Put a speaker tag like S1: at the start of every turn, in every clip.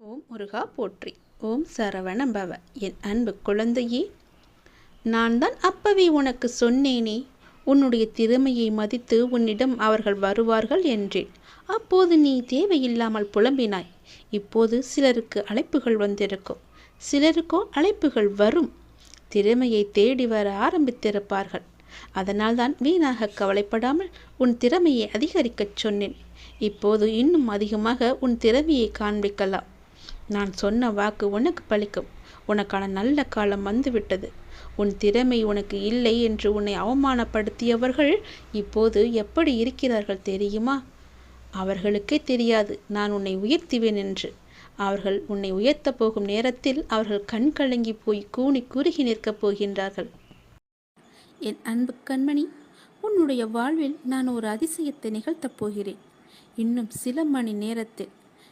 S1: ஓம் முருகா போற்றி. ஓம் சரவண பவ. என் அன்பு குழந்தையே, நான் தான் அப்பவே உனக்கு சொன்னேனே, உன்னுடைய திறமையை மதித்து உன்னிடம் அவர்கள் வருவார்கள் என்றேன். அப்போது நீ தேவையில்லாமல் புலம்பினாய். இப்போது சிலருக்கு அழைப்புகள் வந்திருக்கும், சிலருக்கோ அழைப்புகள் வரும். திறமையை தேடி வர ஆரம்பித்திருப்பார்கள். அதனால்தான் வீணாக கவலைப்படாமல் உன் திறமையை அதிகரிக்கச் சொன்னேன். இப்போது இன்னும் அதிகமாக உன் திறமையை காண்பிக்கலாம். நான் சொன்ன வாக்கு உனக்கு பலிக்கும். உனக்கான நல்ல காலம் வந்துவிட்டது. உன் திறமை உனக்கு இல்லை என்று உன்னை அவமானப்படுத்தியவர்கள் இப்போது எப்படி இருக்கிறார்கள் தெரியுமா? அவர்களுக்கே தெரியாது நான் உன்னை உயர்த்துவேன் என்று. அவர்கள் உன்னை உயர்த்த போகும் நேரத்தில் அவர்கள் கண் கலங்கி போய் கூனி குறுகி நிற்கப் போகின்றார்கள். என் அன்பு கண்மணி, உன்னுடைய வாழ்வில் நான் ஒரு அதிசயத்தை நிகழ்த்தப் போகிறேன். இன்னும் சில மணி நேரத்தில்,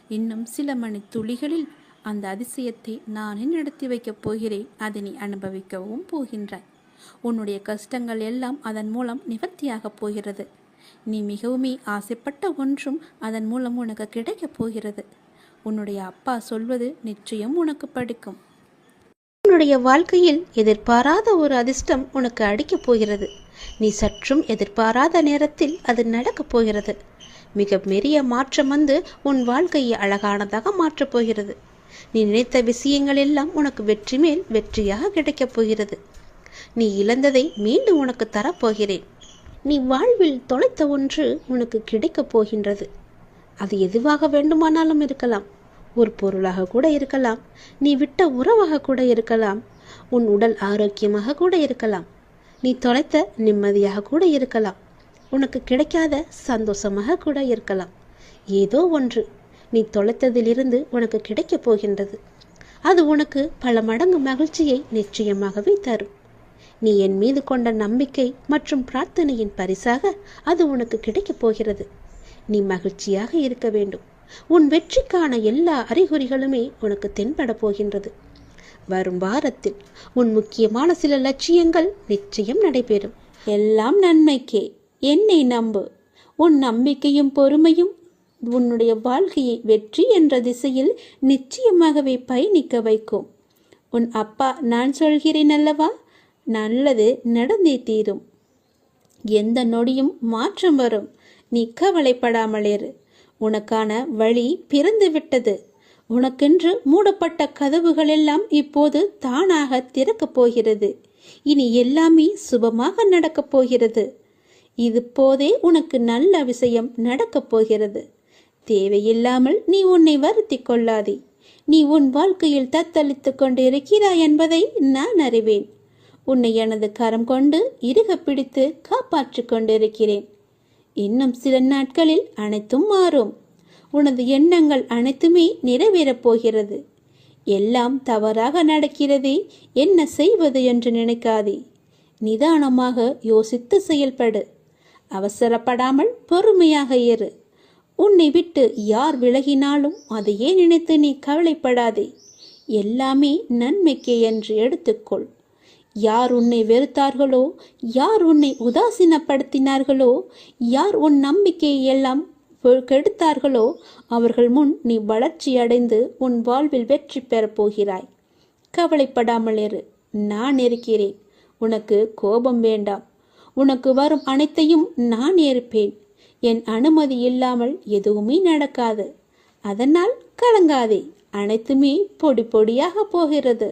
S1: இன்னும் சில மணி துளிகளில் அந்த அதிசயத்தை நானே நடத்தி வைக்கப் போகிறேன். அதை நீ அனுபவிக்கவும் போகின்றாய். உன்னுடைய கஷ்டங்கள் எல்லாம் அதன் மூலம் நிவர்த்தியாகப் போகிறது. நீ மிகவுமே ஆசைப்பட்ட ஒன்றும் அதன் மூலம் உனக்கு கிடைக்கப் போகிறது. உன்னுடைய அப்பா சொல்வது நிச்சயம் உனக்கு படிக்கும். உன்னுடைய வாழ்க்கையில் எதிர்பாராத ஒரு அதிர்ஷ்டம் உனக்கு அடிக்கப் போகிறது. நீ சற்றும் எதிர்பாராத நேரத்தில் அது நடக்கப் போகிறது. மிக பெரிய மாற்றம் வந்து உன் வாழ்க்கையை அழகானதாக மாற்றப் போகிறது. நீ நினைத்த விஷயங்கள் எல்லாம் உனக்கு வெற்றி மேல் வெற்றியாக கிடைக்கப் போகிறது. நீ இழந்ததை மீண்டும் உனக்கு தரப்போகிறேன். நீ வாழ்வில் தொலைத்த ஒன்று உனக்கு கிடைக்கப் போகின்றது. அது எதுவாக வேண்டுமானாலும் இருக்கலாம். ஒரு பொருளாக கூட இருக்கலாம், நீ விட்ட உறவாக கூட இருக்கலாம், உன் உடல் ஆரோக்கியமாக கூட இருக்கலாம், நீ தொலைத்த நிம்மதியாக கூட இருக்கலாம், உனக்கு கிடைக்காத சந்தோஷமாக கூட இருக்கலாம். ஏதோ ஒன்று நீ தொலைத்ததிலிருந்து உனக்கு கிடைக்கப் போகின்றது. அது உனக்கு பல மடங்கு மகிழ்ச்சியை நிச்சயமாகவே தரும். நீ என் மீது கொண்ட நம்பிக்கை மற்றும் பிரார்த்தனையின் பரிசாக அது உனக்கு கிடைக்கப் போகிறது. நீ மகிழ்ச்சியாக இருக்க வேண்டும். உன் வெற்றிக்கான எல்லா அறிகுறிகளுமே உனக்கு தென்பட போகின்றது. வரும் வாரத்தில் உன் முக்கியமான சில லட்சியங்கள் நிச்சயம் நடைபெறும். எல்லாம் நன்மைக்கே. என்னை நம்பு. உன் நம்பிக்கையும் பொறுமையும் உன்னுடைய வாழ்க்கையை வெற்றி என்ற திசையில் நிச்சயமாகவே பயணிக்க வைக்கும். உன் அப்பா நான் சொல்கிறேன் அல்லவா, நல்லது நடந்தே தீரும். எந்த நொடியும் மாற்றம் வரும். நீ கவலைப்படாமல் இரு. உனக்கான வழி பிறந்து விட்டது. உனக்கென்று மூடப்பட்ட கதவுகள் எல்லாம் இப்போது தானாக திறக்கப் போகிறது. இனி எல்லாமே சுபமாக நடக்கப் போகிறது. இது போதே உனக்கு நல்ல விஷயம் நடக்கப் போகிறது. தேவையில்லாமல் நீ உன்னை வருத்தி கொள்ளாதே. நீ உன் வாழ்க்கையில் தத்தளித்து கொண்டு இருக்கிறாய் என்பதை நான் அறிவேன். உன்னை எனது கரம் கொண்டு இறுக பிடித்து காப்பாற்றிக் கொண்டிருக்கிறேன். இன்னும் சில நாட்களில் அனைத்தும் மாறும். உனது எண்ணங்கள் அனைத்துமே நிறைவேறப் போகிறது. எல்லாம் தவறாக நடக்கிறதே, என்ன செய்வது என்று நினைக்காதே. நிதானமாக யோசித்து செயல்படு. அவசரப்படாமல் பொறுமையாக இரு. உன்னை விட்டு யார் விலகினாலும் அதையே நினைத்து நீ கவலைப்படாதே. எல்லாமே நன்மைக்கே என்று எடுத்துக்கொள். யார் உன்னை வெறுத்தார்களோ, யார் உன்னை உதாசீனப்படுத்தினார்களோ, யார் உன் நம்பிக்கையை எல்லாம் கெடுத்தார்களோ, அவர்கள் முன் நீ வளர்ச்சி அடைந்து உன் வாழ்வில் வெற்றி பெறப் போகிறாய். கவலைப்படாமல் இரு. நான் இருக்கிறேன். உனக்கு கோபம் வேண்டாம். உனக்கு வரும் அனைத்தையும் நான் ஏற்பேன். என் அனுமதி இல்லாமல் எதுவுமே நடக்காது. அதனால் கலங்காதே. அனைத்துமே பொடி பொடியாக போகிறது.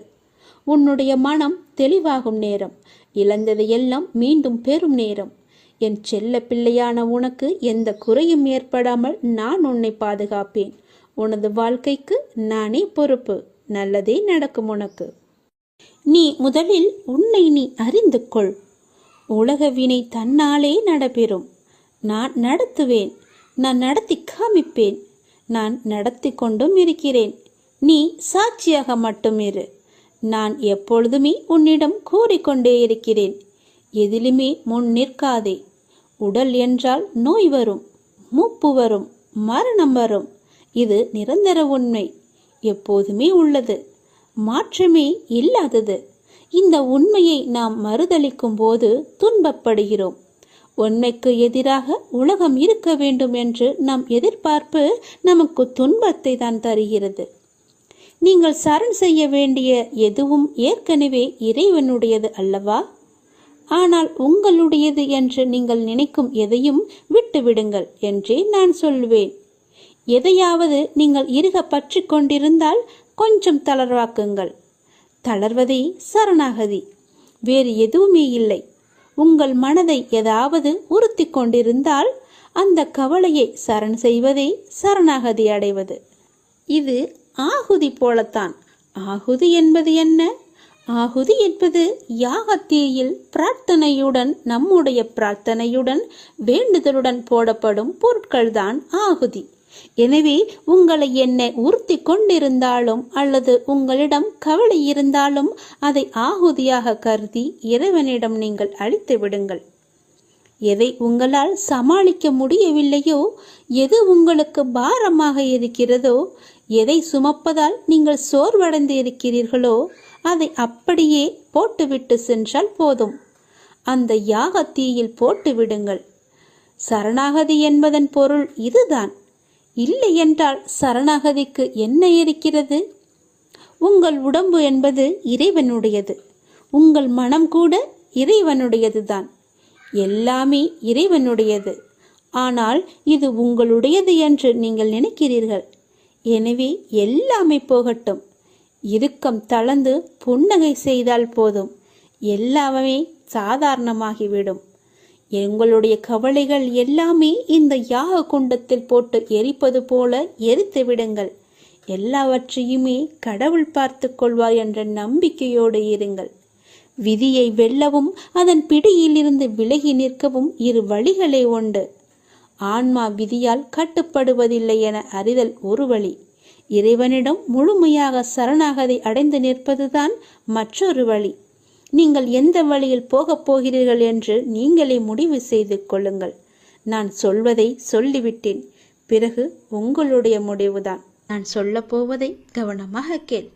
S1: உன்னுடைய மனம் தெளிவாகும் நேரம். இழந்ததையெல்லாம் மீண்டும் பெறும் நேரம். என் செல்ல பிள்ளையான உனக்கு எந்த குறையும் ஏற்படாமல் நான் உன்னை பாதுகாப்பேன். உனது வாழ்க்கைக்கு நானே பொறுப்பு. நல்லதே நடக்கும் உனக்கு. நீ முதலில் உன்னை நீ அறிந்து கொள். உலக வினை தன்னாலே நடைபெறும். நான் நடத்துவேன். நான் நடத்தி காமிப்பேன். நான் நடத்தி கொண்டும் இருக்கிறேன். நீ சாட்சியாக மட்டும் இரு. நான் எப்பொழுதுமே உன்னிடம் கூறிக்கொண்டே இருக்கிறேன். எதிலுமே முன் நிற்காதே. உடல் என்றால் நோய் வரும், மூப்பு வரும், மரணம் வரும். இது நிரந்தர உண்மை. எப்போதுமே உள்ளது. மாற்றமே இல்லாதது. இந்த உண்மையை நாம் மறுதலிக்கும் போது துன்பப்படுகிறோம். உண்மைக்கு எதிராக உலகம் இருக்க வேண்டும் என்று நம் எதிர்பார்ப்பு நமக்கு துன்பத்தை தான் தருகிறது. நீங்கள் சரண் செய்ய வேண்டிய எதுவும் ஏற்கனவே இறைவனுடையது அல்லவா? ஆனால் உங்களுடையது என்று நீங்கள் நினைக்கும் எதையும் விட்டுவிடுங்கள் என்றே நான் சொல்வேன். எதையாவது நீங்கள் இறுக பற்றி கொண்டிருந்தால் கொஞ்சம் தளர்வாக்குங்கள். தளர்வதே சரணாகதி, வேறு எதுவுமே இல்லை. உங்கள் மனதை ஏதாவது உறுத்தி கொண்டிருந்தால் அந்த கவலையை சரண் செய்வதே சரணாகதி அடைவது. இது ஆகுதி போலத்தான். ஆகுதி என்பது என்ன? ஆகுதி என்பது யாகத்தீயில் பிரார்த்தனையுடன், நம்முடைய பிரார்த்தனையுடன், வேண்டுதலுடன் போடப்படும் பொருட்கள்தான் ஆகுதி. எனவே உங்களை என்ன உறுத்தி கொண்டிருந்தாலும் அல்லது உங்களிடம் கவலை இருந்தாலும் அதை ஆகுதியாக கருதி இறைவனிடம் நீங்கள் அளித்து விடுங்கள். எதை உங்களால் சமாளிக்க முடியவில்லையோ, எது உங்களுக்கு பாரமாக இருக்கிறதோ, எதை சுமப்பதால் நீங்கள் சோர்வடைந்து இருக்கிறீர்களோ அதை அப்படியே போட்டுவிட்டு சென்றால் போதும். அந்த யாகத்தீயில் போட்டு விடுங்கள். சரணாகதி என்பதன் பொருள் இதுதான். இல்லை என்றால் சரணாகதிக்கு என்ன இருக்கிறது? உங்கள் உடம்பு என்பது இறைவனுடையது. உங்கள் மனம் கூட இறைவனுடையதுதான். எல்லாமே இறைவனுடையது. ஆனால் இது உங்களுடையது என்று நீங்கள் நினைக்கிறீர்கள். எனவே எல்லாமே போகட்டும். இறுக்கம் தளர்ந்து புன்னகை செய்தால் போதும், எல்லாமே சாதாரணமாகிவிடும். எங்களுடைய கவலைகள் எல்லாமே இந்த யாக குண்டத்தில் போட்டு எரிப்பது போல எரித்து விடுங்கள். எல்லாவற்றையுமே கடவுள் பார்த்து கொள்வார் என்ற நம்பிக்கையோடு இருங்கள். விதியை வெல்லவும் அதன் பிடியிலிருந்து விலகி நிற்கவும் இரு வழிகளே உண்டு. ஆன்மா விதியால் கட்டுப்படுவதில்லை என அறிதல் ஒரு வழி. இறைவனிடம் முழுமையாக சரணாகதி அடைந்து நிற்பதுதான் மற்றொரு வழி. நீங்கள் எந்த வழியில் போகப் போகிறீர்கள் என்று நீங்களே முடிவு செய்து கொள்ளுங்கள். நான் சொல்வதை சொல்லிவிட்டேன். பிறகு உங்களுடைய முடிவுதான். நான் சொல்ல போவதை கவனமாக கேள்.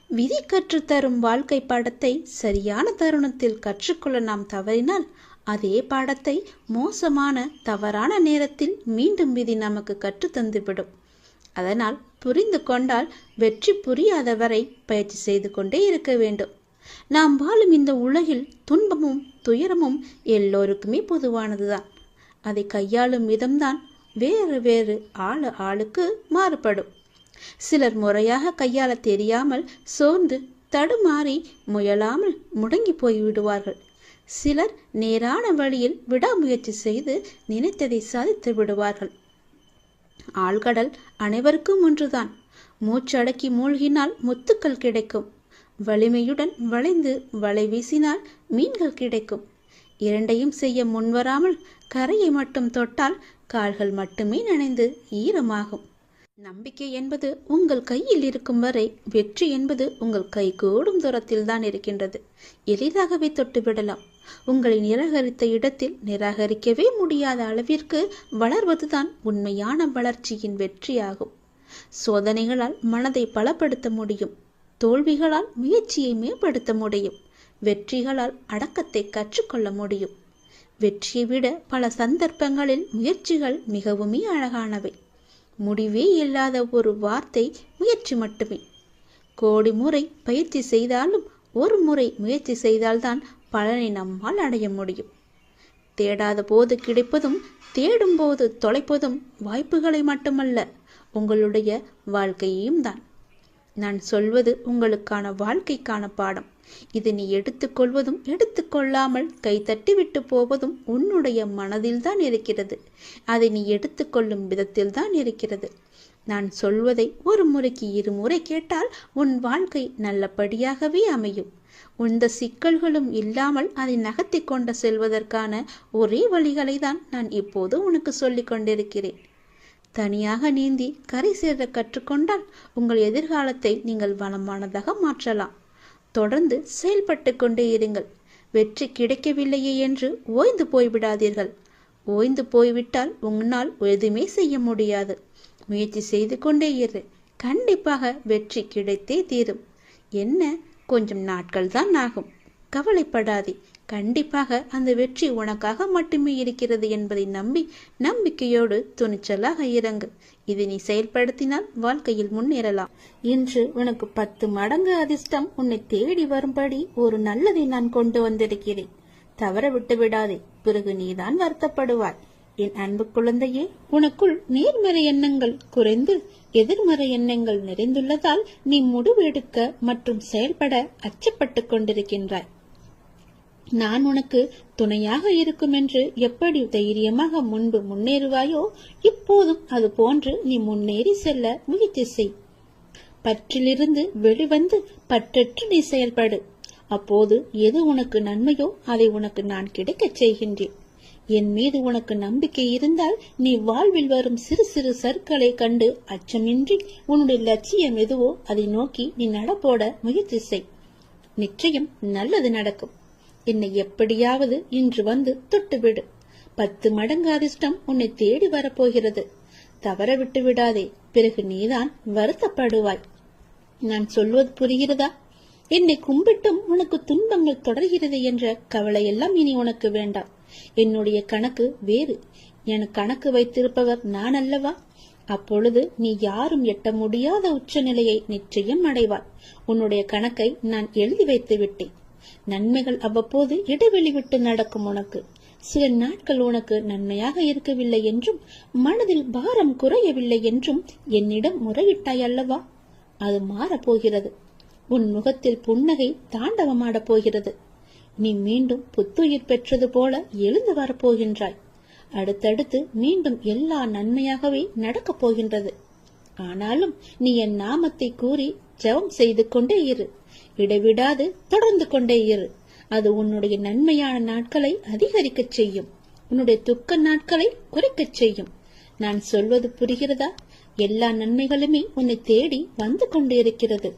S1: விதி கற்றுத்தரும் வாழ்க்கை பாடத்தை சரியான தருணத்தில் கற்றுக்கொள்ள நாம் தவறினால் அதே பாடத்தை மோசமான தவறான நேரத்தில் மீண்டும் விதி நமக்கு கற்றுத்தந்துவிடும். அதனால் புரிந்து கொண்டால் வெற்றி, புரியாதவரை பயிற்சி செய்து கொண்டே இருக்க வேண்டும். நாம் வாழும் இந்த உலகில் துன்பமும் துயரமும் எல்லோருக்குமே பொதுவானதுதான். அதை கையாளும் விதம்தான் வேறு வேறு ஆளுக்கு மாறுபடும். சிலர் முறையாக கையாள தெரியாமல் சோர்ந்து தடுமாறி முயலாமல் முடங்கி போய்விடுவார்கள். சிலர் நேரான வழியில் விடாமுயற்சி செய்து நினைத்ததை சாதித்து விடுவார்கள். ஆழ்கடல் அனைவருக்கும் ஒன்றுதான். மூச்சடக்கி மூழ்கினால் முத்துக்கள் கிடைக்கும். வலிமையுடன் வளைந்து வலை வீசினால் மீன்கள் கிடைக்கும். இரண்டையும் செய்ய முன்வராமல் கரையை மட்டும் தொட்டால் கால்கள் மட்டுமே நனைந்து ஈரமாகும். நம்பிக்கை என்பது உங்கள் கையில் இருக்கும் வரை வெற்றி என்பது உங்கள் கை கூடும் தூரத்தில் தான் இருக்கின்றது. எளிதாகவே தொட்டுவிடலாம். உங்களை நிராகரித்த இடத்தில் நிராகரிக்கவே முடியாத அளவிற்கு வளர்வதுதான் உண்மையான வளர்ச்சியின் வெற்றியாகும். சோதனைகளால் மனதை பலப்படுத்த முடியும். தோல்விகளால் முயற்சியை மேம்படுத்த முடியும். வெற்றிகளால் அடக்கத்தை கற்றுக்கொள்ள முடியும். வெற்றியை விட பல சந்தர்ப்பங்களில் முயற்சிகள் மிகவுமே அழகானவை. முடிவே இல்லாத ஒரு வார்த்தை முயற்சி மட்டுமே. கோடி முறை பயிற்சி செய்தாலும் ஒரு முறை முயற்சி செய்தால்தான் பலனை நம்மால் அடைய முடியும். தேடாத போது கிடைப்பதும் தேடும் போது தொலைப்பதும் வாய்ப்புகளை மட்டுமல்ல, உங்களுடைய வாழ்க்கையையும் தான். நான் சொல்வது உங்களுக்கான வாழ்க்கைக்கான பாடம். இது நீ எடுத்துக்கொள்வதும் எடுத்துக்கொள்ளாமல் கைத்தட்டி விட்டு போவதும் உன்னுடைய மனதில்தான் இருக்கிறது. அதை நீ எடுத்துக்கொள்ளும் விதத்தில்தான் இருக்கிறது. நான் சொல்வதை ஒரு முறைக்கு இருமுறை கேட்டால் உன் வாழ்க்கை நல்லபடியாகவே அமையும். எந்த சிக்கல்களும் இல்லாமல் அதை நகர்த்தி கொண்டு செல்வதற்கான ஒரே வழிகளை தான் நான் இப்போது உனக்கு சொல்லிக் கொண்டிருக்கிறேன். தனியாக நீந்தி கரை சேர கற்றுக்கொண்டால் உங்கள் எதிர்காலத்தை நீங்கள் வளமானதாக மாற்றலாம். தொடர்ந்து செயல்பட்டு கொண்டே இருங்கள். வெற்றி கிடைக்கவில்லையே என்று ஓய்ந்து போய்விடாதீர்கள். ஓய்ந்து போய்விட்டால் உன்னால் எதுவுமே செய்ய முடியாது. முயற்சி செய்து கொண்டே இரு. கண்டிப்பாக வெற்றி கிடைத்தே தீரும். என்ன, கொஞ்சம் நாட்கள் தான் ஆகும். கவலைப்படாதே. கண்டிப்பாக அந்த வெற்றி உனக்காக மட்டுமே இருக்கிறது என்பதை நம்பி நம்பிக்கையோடு துணிச்சலாக இறங்கு. இதை நீ செயல்படுத்தினால் வாழ்க்கையில் முன்னேறலாம். இன்று உனக்கு 10 மடங்கு அதிர்ஷ்டம் உன்னை தேடி வரும்படி ஒரு நல்லதை நான் கொண்டு வந்திருக்கிறேன். தவற விட்டு விடாதே, பிறகு நீதான் வருத்தப்படுவாய். என் அன்பு குழந்தையே, உனக்குள் நேர்மறை எண்ணங்கள் குறைந்து எதிர்மறை எண்ணங்கள் நிறைந்துள்ளதால் நீ முடிவெடுக்க மற்றும் செயல்பட அச்சப்பட்டு கொண்டிருக்கின்றாய். நான் உனக்கு துணையாக இருக்கும் என்று எப்படி தைரியமாக முன்பு முன்னேறுவாயோ இப்போதும் அது போன்று நீ முன்னேறி செல்ல முயற்சி செய். பற்றிலிருந்து வெளிவந்து பற்றற்று நீ செயல்படு. அப்போது எது உனக்கு நன்மையோ அதை உனக்கு நான் கிடைக்கச் செய்கின்றேன். என் மீது உனக்கு நம்பிக்கை இருந்தால் நீ வாழ்வில் வரும் சிறு சிறு சறுக்களை கண்டு அச்சமின்றி உன்னுடைய லட்சியம் எதுவோ அதை நோக்கி நீ நடப்போட முயற்சி செய். நிச்சயம் நல்லது நடக்கும். என்னை எப்படியாவது இன்று வந்து தொட்டுவிடு. 10 மடங்கு அதிர்ஷ்டம் உன்னை தேடி வரப்போகிறது. தவற விட்டு விடாதே, பிறகு நீதான் வருத்தப்படுவாய். நான் சொல்வது புரிகிறதா? என்னை கும்பிட்டும் உனக்கு துன்பங்கள் தொடர்கிறது என்ற கவலை எல்லாம் இனி உனக்கு வேண்டாம். என்னுடைய கணக்கு வேறு. என் கணக்கு வைத்திருப்பவர் நான் அல்லவா? அப்பொழுது நீ யாரும் எட்ட முடியாத உச்சநிலையை நிச்சயம் அடைவாய். உன்னுடைய கணக்கை நான் எழுதி வைத்து விட்டேன். நன்மைகள் அவ்வப்போது இடைவெளி விட்டு நடக்கும். உனக்கு சில நாட்கள் உனக்கு நன்மையாக இருக்கவில்லை என்றும் மனதில் பாரம் குறையவில்லை என்றும் என்னிடம் முறையிட்டாய் அல்லவா? அது மாறப்போகிறது. உன் முகத்தில் புன்னகை தாண்டவமாடப் போகிறது. நீ மீண்டும் புத்துயிர் பெற்றது போல எழுந்து வரப்போகின்றாய். அடுத்தடுத்து மீண்டும் எல்லா நன்மையாகவே நடக்கப் போகின்றது. ஆனாலும் நீ என் நாமத்தை கூறி ஜெபம் செய்து கொண்டே இரு. இடைவிடாது தொடர்ந்து கொண்டே இரு. அது உன்னுடைய நன்மையான நாட்களை அதிகரிக்கச் செய்யும். உன்னுடைய துக்க நாட்களை குறைக்கச் செய்யும். நான் சொல்வது புரிகிறதா? எல்லா நன்மைகளுமே உன்னை தேடி வந்து கொண்டிருக்கிறது.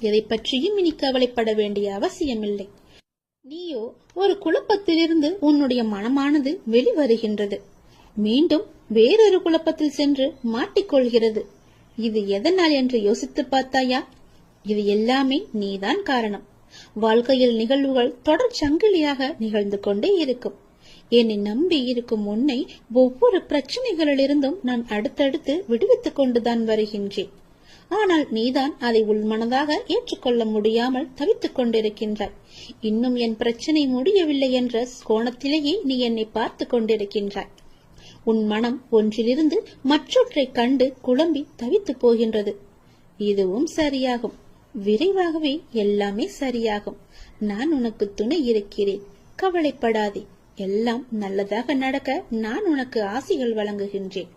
S1: எதை பற்றியும் இனி கவலைப்பட வேண்டிய அவசியமில்லை. நீயோ ஒரு குழப்பத்திலிருந்து உன்னுடைய மனமானது வெளிவருகின்றது. மீண்டும் வேறொரு குழப்பத்தில் சென்று மாட்டிக்கொள்கிறது. இது எதனால் என்று யோசித்து பார்த்தாயா? இது எல்லாமே நீதான் காரணம். வாழ்க்கையில் நிகழ்வுகள் தொடர் சங்கிலியாக நிகழ்ந்து கொண்டே இருக்கும். என்னை நம்பி இருக்கும் உன்னை ஒவ்வொரு பிரச்சனைகளிலிருந்தும் நான் அடுத்தடுத்து விடுவித்துக் கொண்டுதான் வருகின்றேன். ஆனால் நீதான் அதை உள்மனதாக ஏற்றுக்கொள்ள முடியாமல் தவித்துக் கொண்டிருக்கின்றாய். இன்னும் என் பிரச்சனை முடியவில்லை என்ற கோணத்திலேயே நீ என்னை பார்த்து கொண்டிருக்கின்றாய். உன் மனம் ஒன்றிலிருந்து மற்றொன்றை கண்டு குழம்பி தவித்து போகின்றது. இதுவும் சரியாகும். விரைவாகவே எல்லாமே சரியாகும். நான் உனக்கு துணை இருக்கிறேன். கவலைப்படாதே. எல்லாம் நல்லதாக நடக்க நான் உனக்கு ஆசிகள் வழங்குகின்றேன்.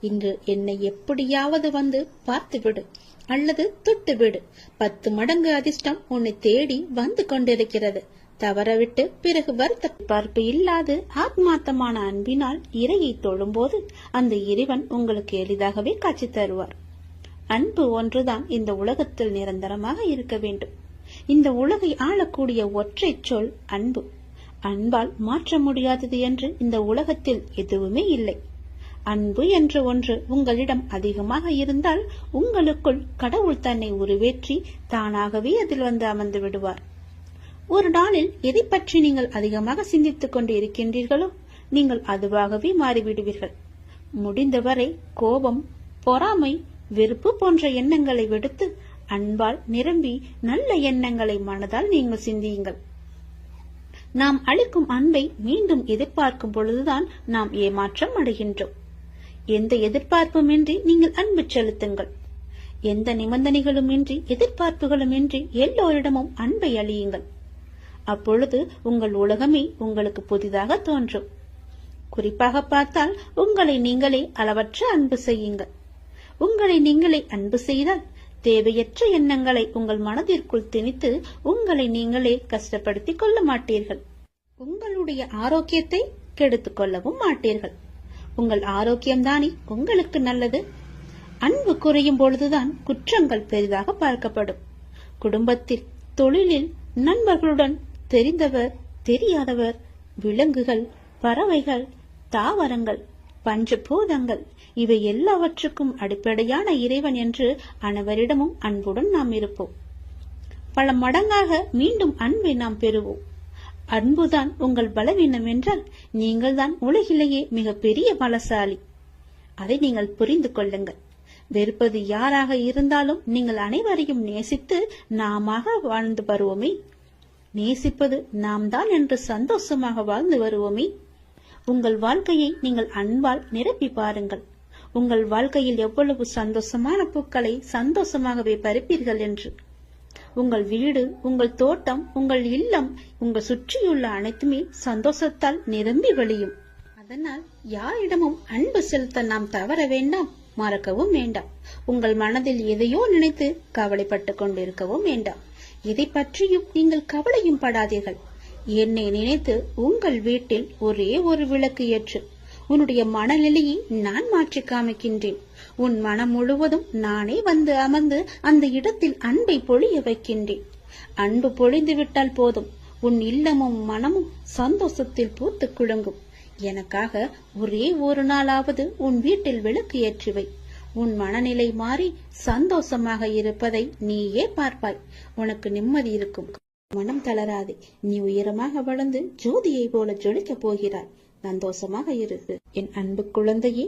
S1: இன்று என்னை எப்படியாவது வந்து பார்த்துவிடு அல்லது தொட்டுவிடு. 10 மடங்கு அதிர்ஷ்டம் உன்னை தேடி வந்து கொண்டிருக்கிறது. தவறவிட்டு பிறகு வருத்த பார்ப்பு இல்லாது ஆத்மார்த்தமான அன்பினால் இறையை தொழும்போது அந்த இறைவன் உங்களுக்கு எளிதாகவே காட்சி தருவார். அன்பு ஒன்றுதான் இந்த உலகத்தில் நிரந்தரமாக இருக்க வேண்டும். இந்த உலகை ஆளக்கூடிய ஒற்றை சொல் அன்பு. அன்பால் மாற்ற முடியாதது என்று இந்த உலகத்தில் எதுவுமே இல்லை. அன்பு என்ற ஒன்று உங்களிடம் அதிகமாக இருந்தால் உங்களுக்குள் கடவுள் தன்னை உருவேற்றி தானாகவே அதில் வந்து அமர்ந்து விடுவார். ஒரு நாளில் எதை பற்றி நீங்கள் அதிகமாக சிந்தித்துக் கொண்டு இருக்கின்றீர்களோ நீங்கள் அதுவாகவே மாறிவிடுவீர்கள். முடிந்தவரை கோபம், பொறாமை, வெறுப்பு போன்ற எண்ணங்களை விடுத்து அன்பால் நிரம்பி நல்ல எண்ணங்களை மனதால் நீங்கள் சிந்தியுங்கள். நாம் அளிக்கும் அன்பை மீண்டும் எதிர்பார்க்கும் பொழுதுதான் நாம் ஏமாற்றம் அடைகின்றோம். எந்த எதிர்பார்ப்புமின்றி நீங்கள் அன்பு செலுத்துங்கள். எந்த நிபந்தனைகளும் இன்றி எதிர்பார்ப்புகளும் இன்றி எல்லோரிடமும் அன்பை அளியுங்கள். அப்பொழுது உங்கள் உலகமே உங்களுக்கு புதிதாக தோன்றும். குறிப்பாக பார்த்தால் உங்களை நீங்களே அளவற்ற அன்பு செய்யுங்கள். உங்களை நீங்களே அன்பு செய்தால் தேவையற்ற எண்ணங்களை உங்கள் மனதிற்குள் திணித்து உங்களை நீங்களே கஷ்டப்படுத்திக் கொள்ள மாட்டீர்கள். உங்களுடைய ஆரோக்கியத்தை கெடுத்துக் கொள்ளவும் மாட்டீர்கள். உங்கள் ஆரோக்கியம்தானே உங்களுக்கு நல்லது. அன்பு குறையும் பொழுதுதான் குற்றங்கள் பெரிதாக பார்க்கப்படும். குடும்பத்தில், தொழிலில், நண்பர்களுடன், தெரிந்தவர், தெரியாதவர், விலங்குகள், பறவைகள், தாவரங்கள், பஞ்சபூதங்கள் இவை எல்லாவற்றுக்கும் அடிப்படையான இறைவன் என்று அனைவரிடமும் அன்புடன் நாம் இருப்போம். பல மடங்காக மீண்டும் அன்பை நாம் பெறுவோம். அன்புதான் உங்கள் பலவீனம் என்றால் நீங்கள் தான் உலகிலேயே மிக பெரிய பலசாலி. அதை நீங்கள் புரிந்து கொள்ளுங்கள். வெறுப்பது யாராக இருந்தாலும் நீங்கள் அனைவரையும் நேசித்து நாம வாழ்ந்து வருவோமே. நேசிப்பது நாம் தான் என்று சந்தோஷமாக வாழ்ந்து வருவோமே. உங்கள் வாழ்க்கையை நீங்கள் அன்பால் நிரப்பி பாருங்கள். உங்கள் வாழ்க்கையில் எவ்வளவு சந்தோஷமான பூக்களை சந்தோஷமாகவே பறிப்பீர்கள் என்று. உங்கள் வீடு, உங்கள் தோட்டம், உங்கள் இல்லம், உங்கள் சுற்றியுள்ள அனைத்துமே சந்தோஷத்தால் நிரம்பி வழியும். அதனால் யாரிடமும் அன்பு செலுத்த நாம் தவற வேண்டாம், மறக்கவும் வேண்டாம். உங்கள் மனதில் எதையோ நினைத்து கவலைப்பட்டு கொண்டிருக்கவும் வேண்டாம். எதை பற்றியும் நீங்கள் கவலையும் படாதீர்கள். என்னை நினைத்து உங்கள் வீட்டில் ஒரே ஒரு விளக்கு ஏற்று. உன்னுடைய மனநிலையை நான் மாற்றி காமிக்கின்றேன். உன் மனம் முழுவதும் நானே வந்து அமர்ந்து அந்த இடத்தில் அன்பை பொழிய வைக்கின்றேன். அன்பு பொழிந்து விட்டால் போதும், உன் இல்லமும் மனமும் சந்தோஷத்தில் பூத்து குலுங்கும். எனக்காக ஒரே ஒரு நாளாவது உன் வீட்டில் விளக்கு ஏற்றுவை. உன் மனநிலை மாறி சந்தோஷமாக இருப்பதை நீயே பார்ப்பாய். உனக்கு நிம்மதி இருக்கும். மனம் தளராதே. நீ உயரமாக வளர்ந்து ஜோதியை போல ஜொலிக்க போகிறாய். சந்தோஷமாக இரு. என் அன்பு குழந்தையே,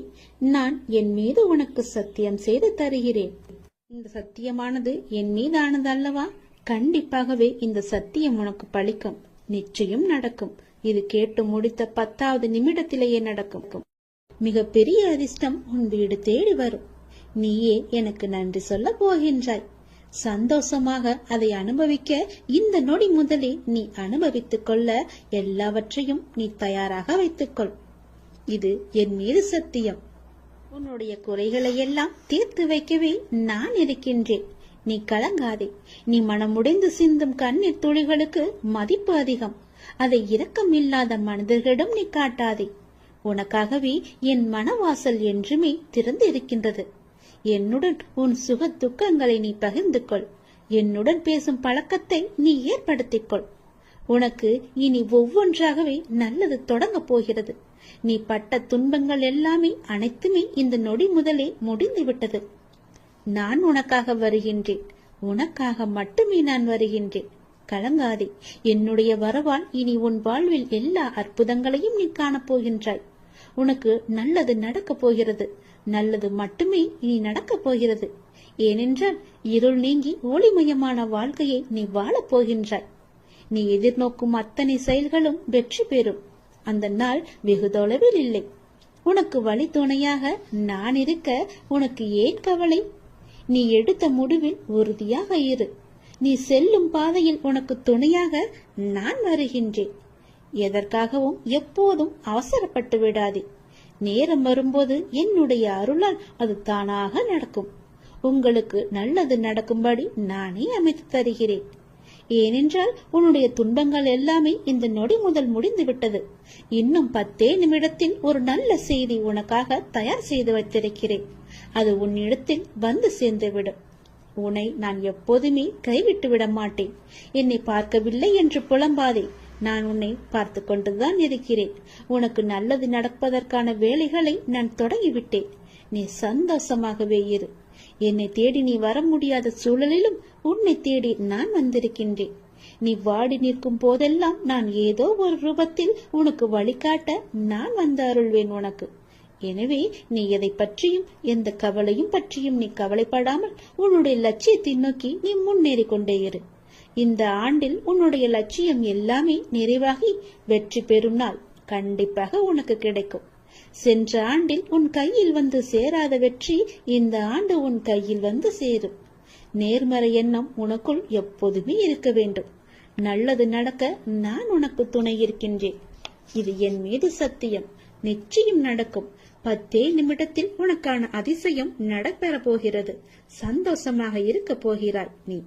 S1: நான் என் மீது உனக்கு சத்தியம் செய்து தருகிறேன். இந்த சத்தியமானது என் மீதானது அல்லவா? கண்டிப்பாகவே இந்த சத்தியம் உனக்கு பலிக்கும். நிச்சயம் நடக்கும். இது கேட்டு முடித்த 10வது நிமிடத்திலேயே நடக்கும். மிக பெரிய அதிர்ஷ்டம் உன் வீடு தேடி வரும். நீயே எனக்கு நன்றி சொல்ல போகின்றாய். சந்தோஷமாக அதை அனுபவிக்க இந்த நொடி முதலே நீ அனுபவித்துக் கொள்ள எல்லாவற்றையும் நீ தயாராக வைத்துக்கொள். இது என் மீது சத்தியம். உன்னுடைய குறைகளை எல்லாம் தீர்த்து வைக்கவே நான் இருக்கின்றேன். நீ கலங்காதே. நீ மனமுடைந்து சிந்தும் கண்ணீர் துளிகளுக்கு மதிப்பு அதிகம். அதை இரக்கம் இல்லாத மனிதர்களிடம் நீ காட்டாதே. உனக்காகவே என் மனவாசல் என்றுமே திறந்து இருக்கின்றது. என்னுடன் உன் சுக துக்கங்களை நீ பகிர்ந்து கொள். என்னுடன் பேசும் பழக்கத்தை நீ ஏற்படுத்திக் கொள். உனக்கு இனி ஒவ்வொன்றாகவே நல்லது தொடங்க போகிறது. நீ பட்ட துன்பங்கள் எல்லாமே அனைத்துமே இந்த நொடி முதலே முடிந்து விட்டது. நான் உனக்காக வருகின்றேன். உனக்காக மட்டுமே நான் வருகின்றேன். கலங்காதே. என்னுடைய வரவால் இனி உன் வாழ்வில் எல்லா அற்புதங்களையும் நீ காணப்போகின்றாய். உனக்கு நல்லது நடக்கப் போகிறது. நல்லது மட்டுமே இனி நடக்கப் போகிறது. ஏனென்றால் இருள் நீங்கி ஒளிமயமான வாழ்க்கையை நீ வாழப் போகின்றாய். நீ எதிர்நோக்கும் அத்தனை செயல்களும் வெற்றி பெறும். அந்த நாள் வெகு தொலைவில் இல்லை. உனக்கு வழி துணையாக நான் இருக்க உனக்கு ஏன் கவலை? நீ எடுத்த முடிவில் உறுதியாக இரு. நீ செல்லும் பாதையில் உனக்கு துணையாக நான் வருகின்றேன். எதற்காகவும் எப்போதும் அவசரப்பட்டு விடாதே. நேரம் வரும்போது என்னுடைய அருளால் அது தானாக நடக்கும். உங்களுக்கு நல்லது நடக்கும்படி நானே அமைத்து தருகிறேன். ஏனென்றால் உன்னுடைய துன்பங்கள் எல்லாமே இந்த நொடி முதல் முடிந்து விட்டது. இன்னும் 10 நிமிடத்தில் ஒரு நல்ல செய்தி உனக்காக தயார் செய்து வைத்திருக்கிறேன். அது உன்னிடத்தில் வந்து சேர்ந்துவிடும். உன்னை நான் எப்போதுமே கைவிட்டு விட மாட்டேன். என்னை பார்க்கவில்லை என்று புலம்பாதே. நான் உன்னை பார்த்து கொண்டுதான் இருக்கிறேன். உனக்கு நல்லது நடப்பதற்கான வேலைகளை நான் தொடங்கிவிட்டேன். நீ சந்தோஷமாகவே இரு. என்னை தேடி நீ வர முடியாத சூழலிலும் உன்னை தேடி நான் வந்திருக்கின்றேன். நீ வாடி நிற்கும் போதெல்லாம் நான் ஏதோ ஒரு ரூபத்தில் உனக்கு வழிகாட்ட நான் வந்து அருள்வேன் உனக்கு. எனவே நீ எதை பற்றியும் எந்த கவலையும் பற்றியும் நீ கவலைப்படாமல் உன்னுடைய லட்சியத்தை நோக்கி நீ முன்னேறி கொண்டே இரு. இந்த ஆண்டில் உன்னுடைய லட்சியம் எல்லாமே நிறைவாகி வெற்றி பெறும் நாள் கண்டிப்பாக உனக்கு கிடைக்கும். சென்ற ஆண்டில் உன் கையில் வந்து சேராத வெற்றி இந்த ஆண்டு உன் கையில் வந்து சேரும். நேர்மறை எண்ணம் உனக்குள் எப்போதுமே இருக்க வேண்டும். நல்லது நடக்க நான் உனக்கு துணை இருக்கின்றேன். இது என் மீது சத்தியம். நிச்சயம் நடக்கும். 10 நிமிடத்தில் உனக்கான அதிசயம் நடைபெற போகிறது. சந்தோஷமாக இருக்க போகிறாய் நீ.